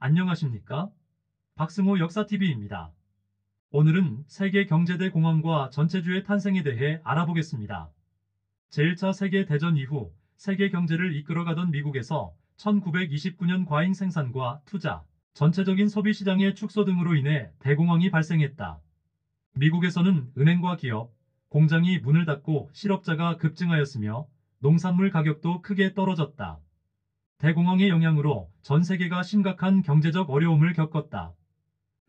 안녕하십니까? 박승호 역사TV입니다. 오늘은 세계 경제대공황과 전체주의 탄생에 대해 알아보겠습니다. 제1차 세계대전 이후 세계 경제를 이끌어가던 미국에서 1929년 과잉 생산과 투자, 전체적인 소비 시장의 축소 등으로 인해 대공황이 발생했다. 미국에서는 은행과 기업, 공장이 문을 닫고 실업자가 급증하였으며 농산물 가격도 크게 떨어졌다. 대공황의 영향으로 전 세계가 심각한 경제적 어려움을 겪었다.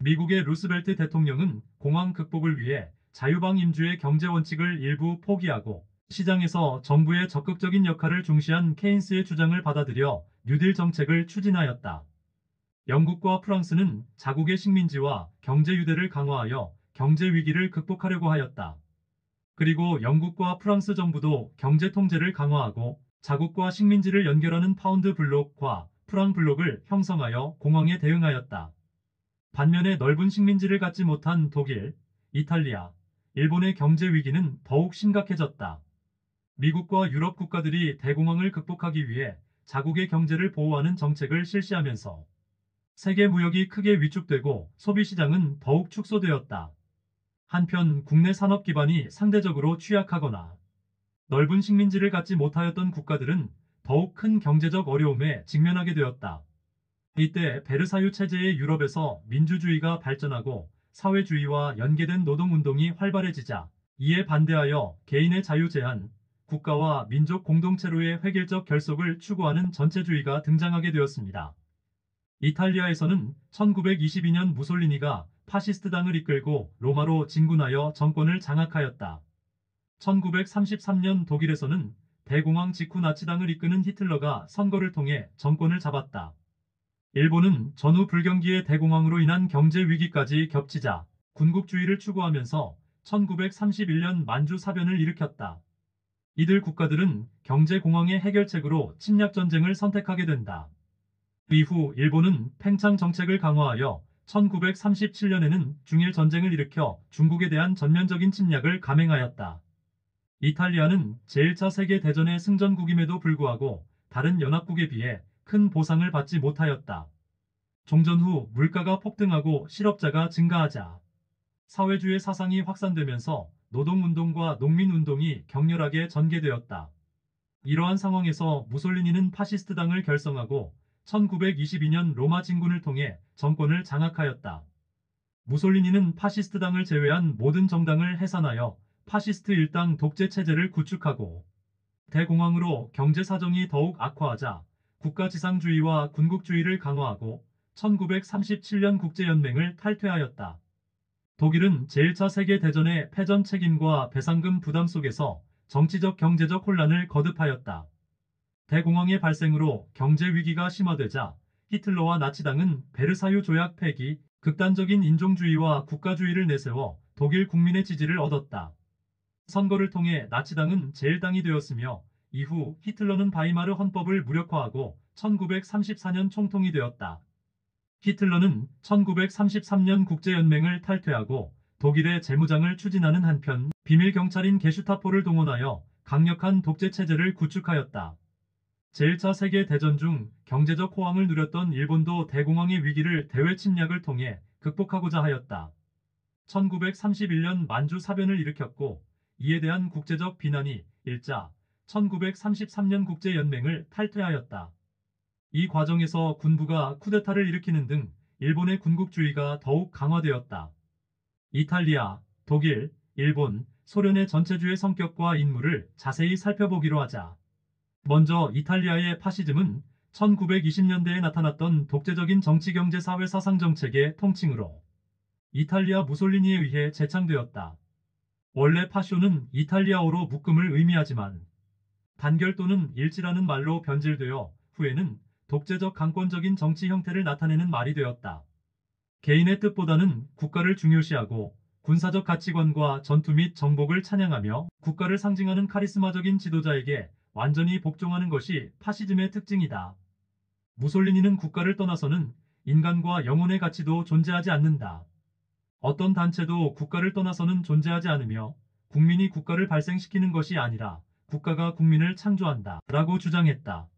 미국의 루스벨트 대통령은 공황 극복을 위해 자유방임주의 경제 원칙을 일부 포기하고 시장에서 정부의 적극적인 역할을 중시한 케인스의 주장을 받아들여 뉴딜 정책을 추진하였다. 영국과 프랑스는 자국의 식민지와 경제 유대를 강화하여 경제 위기를 극복하려고 하였다. 그리고 영국과 프랑스 정부도 경제 통제를 강화하고 자국과 식민지를 연결하는 파운드 블록과 프랑 블록을 형성하여 공황에 대응하였다. 반면에 넓은 식민지를 갖지 못한 독일, 이탈리아, 일본의 경제 위기는 더욱 심각해졌다. 미국과 유럽 국가들이 대공황을 극복하기 위해 자국의 경제를 보호하는 정책을 실시하면서 세계 무역이 크게 위축되고 소비 시장은 더욱 축소되었다. 한편 국내 산업 기반이 상대적으로 취약하거나 넓은 식민지를 갖지 못하였던 국가들은 더욱 큰 경제적 어려움에 직면하게 되었다. 이때 베르사유 체제의 유럽에서 민주주의가 발전하고 사회주의와 연계된 노동운동이 활발해지자 이에 반대하여 개인의 자유 제한, 국가와 민족 공동체로의 획일적 결속을 추구하는 전체주의가 등장하게 되었습니다. 이탈리아에서는 1922년 무솔리니가 파시스트당을 이끌고 로마로 진군하여 정권을 장악하였다. 1933년 독일에서는 대공황 직후 나치당을 이끄는 히틀러가 선거를 통해 정권을 잡았다. 일본은 전후 불경기의 대공황으로 인한 경제 위기까지 겹치자 군국주의를 추구하면서 1931년 만주 사변을 일으켰다. 이들 국가들은 경제 공황의 해결책으로 침략 전쟁을 선택하게 된다. 이후 일본은 팽창 정책을 강화하여 1937년에는 중일 전쟁을 일으켜 중국에 대한 전면적인 침략을 감행하였다. 이탈리아는 제1차 세계대전의 승전국임에도 불구하고 다른 연합국에 비해 큰 보상을 받지 못하였다. 종전 후 물가가 폭등하고 실업자가 증가하자 사회주의 사상이 확산되면서 노동운동과 농민운동이 격렬하게 전개되었다. 이러한 상황에서 무솔리니는 파시스트당을 결성하고 1922년 로마 진군을 통해 정권을 장악하였다. 무솔리니는 파시스트당을 제외한 모든 정당을 해산하여 파시스트 일당 독재 체제를 구축하고 대공황으로 경제 사정이 더욱 악화하자 국가지상주의와 군국주의를 강화하고 1937년 국제연맹을 탈퇴하였다. 독일은 제1차 세계대전의 패전 책임과 배상금 부담 속에서 정치적 경제적 혼란을 거듭하였다. 대공황의 발생으로 경제 위기가 심화되자 히틀러와 나치당은 베르사유 조약 폐기, 극단적인 인종주의와 국가주의를 내세워 독일 국민의 지지를 얻었다. 선거를 통해 나치당은 제1당이 되었으며 이후 히틀러는 바이마르 헌법을 무력화하고 1934년 총통이 되었다. 히틀러는 1933년 국제연맹을 탈퇴하고 독일의 재무장을 추진하는 한편 비밀 경찰인 게슈타포를 동원하여 강력한 독재 체제를 구축하였다. 제1차 세계대전 중 경제적 호황을 누렸던 일본도 대공황의 위기를 대외 침략을 통해 극복하고자 하였다. 1931년 만주 사변을 일으켰고 이에 대한 국제적 비난이 일자 1933년 국제연맹을 탈퇴하였다. 이 과정에서 군부가 쿠데타를 일으키는 등 일본의 군국주의가 더욱 강화되었다. 이탈리아, 독일, 일본, 소련의 전체주의 성격과 인물을 자세히 살펴보기로 하자. 먼저 이탈리아의 파시즘은 1920년대에 나타났던 독재적인 정치 경제 사회 사상 정책의 통칭으로 이탈리아 무솔리니에 의해 재창되었다. 원래 파쇼는 이탈리아어로 묶음을 의미하지만 단결 또는 일치라는 말로 변질되어 후에는 독재적 강권적인 정치 형태를 나타내는 말이 되었다. 개인의 뜻보다는 국가를 중요시하고 군사적 가치관과 전투 및 정복을 찬양하며 국가를 상징하는 카리스마적인 지도자에게 완전히 복종하는 것이 파시즘의 특징이다. 무솔리니는 국가를 떠나서는 인간과 영혼의 가치도 존재하지 않는다. 어떤 단체도 국가를 떠나서는 존재하지 않으며 국민이 국가를 발생시키는 것이 아니라 국가가 국민을 창조한다 라고 주장했다.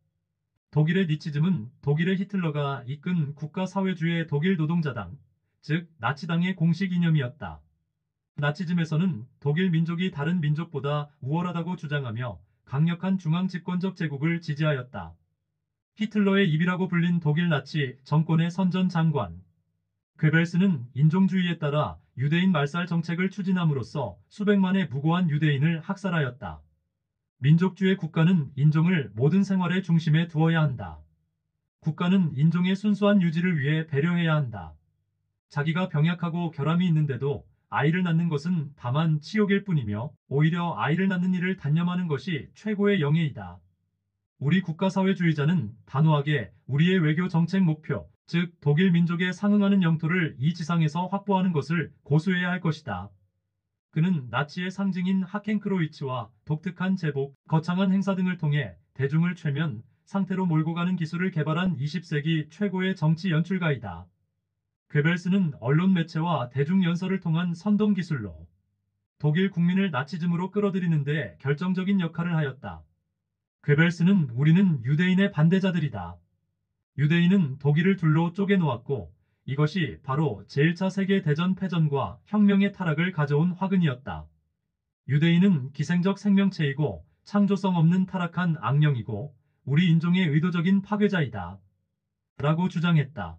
독일의 니치즘은 독일의 히틀러가 이끈 국가사회주의 독일 노동자당, 즉 나치당의 공식 이념이었다. 나치즘에서는 독일 민족이 다른 민족보다 우월하다고 주장하며 강력한 중앙 집권적 제국을 지지하였다. 히틀러의 입이라고 불린 독일 나치 정권의 선전 장관 괴벨스는 인종주의에 따라 유대인 말살 정책을 추진함으로써 수백만의 무고한 유대인을 학살하였다. 민족주의 국가는 인종을 모든 생활의 중심에 두어야 한다. 국가는 인종의 순수한 유지를 위해 배려해야 한다. 자기가 병약하고 결함이 있는데도 아이를 낳는 것은 다만 치욕일 뿐이며 오히려 아이를 낳는 일을 단념하는 것이 최고의 영예이다. 우리 국가사회주의자는 단호하게 우리의 외교 정책 목표, 즉 독일 민족에 상응하는 영토를 이 지상에서 확보하는 것을 고수해야 할 것이다. 그는 나치의 상징인 하켄크로이츠와 독특한 제복, 거창한 행사 등을 통해 대중을 최면 상태로 몰고 가는 기술을 개발한 20세기 최고의 정치 연출가이다. 괴벨스는 언론 매체와 대중 연설을 통한 선동 기술로 독일 국민을 나치즘으로 끌어들이는 데 결정적인 역할을 하였다. 괴벨스는 우리는 유대인의 반대자들이다. 유대인은 독일을 둘로 쪼개놓았고 이것이 바로 제1차 세계대전 패전과 혁명의 타락을 가져온 화근이었다. 유대인은 기생적 생명체이고 창조성 없는 타락한 악령이고 우리 인종의 의도적인 파괴자이다. 라고 주장했다.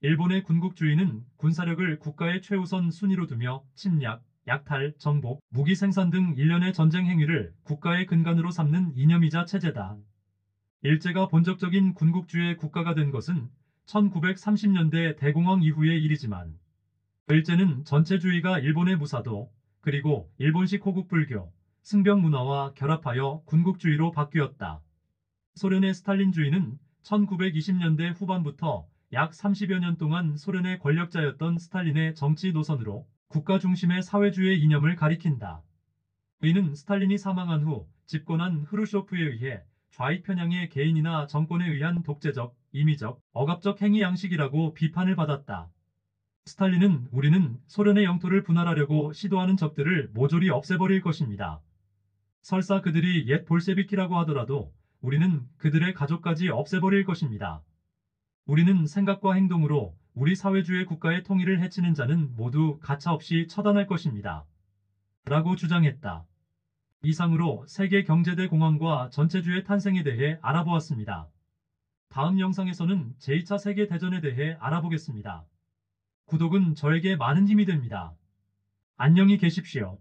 일본의 군국주의는 군사력을 국가의 최우선 순위로 두며 침략, 약탈, 정복, 무기 생산 등 일련의 전쟁 행위를 국가의 근간으로 삼는 이념이자 체제다. 일제가 본격적인 군국주의 국가가 된 것은 1930년대 대공황 이후의 일이지만 일제는 전체주의가 일본의 무사도 그리고 일본식 호국불교, 승병 문화와 결합하여 군국주의로 바뀌었다. 소련의 스탈린주의는 1920년대 후반부터 약 30여 년 동안 소련의 권력자였던 스탈린의 정치 노선으로 국가 중심의 사회주의 이념을 가리킨다. 이는 스탈린이 사망한 후 집권한 흐루쇼프에 의해 좌익 편향의 개인이나 정권에 의한 독재적, 임의적, 억압적 행위 양식이라고 비판을 받았다. 스탈린은 우리는 소련의 영토를 분할하려고 시도하는 적들을 모조리 없애버릴 것입니다. 설사 그들이 옛 볼셰비키라고 하더라도 우리는 그들의 가족까지 없애버릴 것입니다. 우리는 생각과 행동으로 우리 사회주의 국가의 통일을 해치는 자는 모두 가차없이 처단할 것입니다. 라고 주장했다. 이상으로 세계 경제대공황과 전체주의 탄생에 대해 알아보았습니다. 다음 영상에서는 제2차 세계대전에 대해 알아보겠습니다. 구독은 저에게 많은 힘이 됩니다. 안녕히 계십시오.